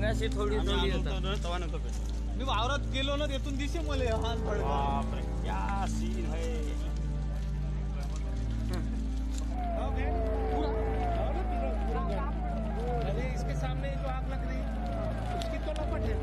अशी थोडी थोडी मी वावरात गेलो ना तिथून दिसे मले हात बाप रे क्या सीन है। अरे इसके सामने जो आग लग रही उसकी तो लपट है।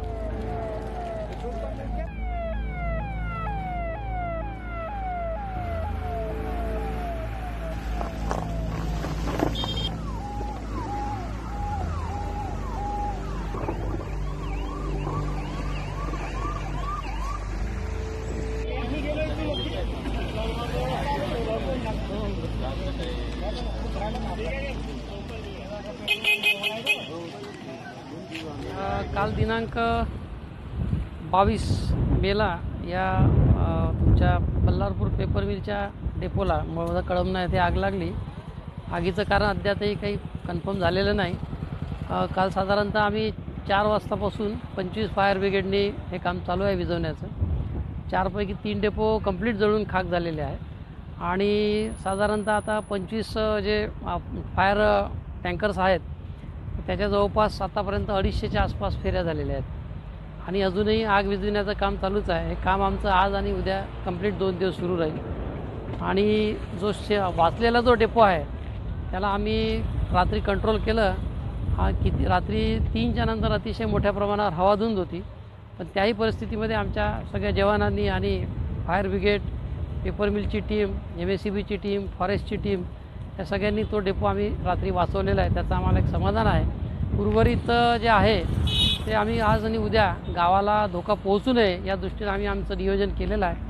काल दिनांक 22 मेला या तुमच्या बल्लारपूर पेपर मिलच्या डेपोला मळोदा कळमना येथे आग लागली। आगीचं कारण अद्यापही काही कन्फर्म झालेलं नाही। काल साधारणतः आम्ही 4 वाजतापासून 25 फायर ब्रिगेडने हे काम चालू आहे विझवण्याचं। 4 पैकी 3 डेपो कंप्लीट जळून खाक झालेले आहे आणि साधारणतः आता 25 जे फायर टँकर्स आहेत त्याच्या जवळपास आतापर्यंत 250च्या आसपास फेऱ्या झालेल्या आहेत आणि अजूनही आग विझवण्याचं काम चालूच आहे। हे काम आमचं आज आणि उद्या कंप्लीट 2 दिवस सुरू राहील आणि जो वाचलेला जो डेपो आहे त्याला आम्ही रात्री कंट्रोल केलं। किती रात्री 3च्या नंतर अतिशय मोठ्या प्रमाणावर हवाधुंद होती, पण त्याही परिस्थितीमध्ये आमच्या सगळ्या जवानांनी आणि फायर ब्रिगेड, पेपर मिलची टीम, MSCBची टीम, फॉरेस्टची टीम या सगळ्यांनी तो डेपो आम्ही रात्री वाचवलेला आहे। त्याचं आम्हाला एक समाधान आहे। उर्वरित जे आहे ते आम्ही आज आणि उद्या गावाला धोका पोहोचू नये या दृष्टीने आम्ही आमचं नियोजन केलेलं आहे।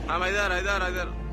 हाँ इधर इधर इधर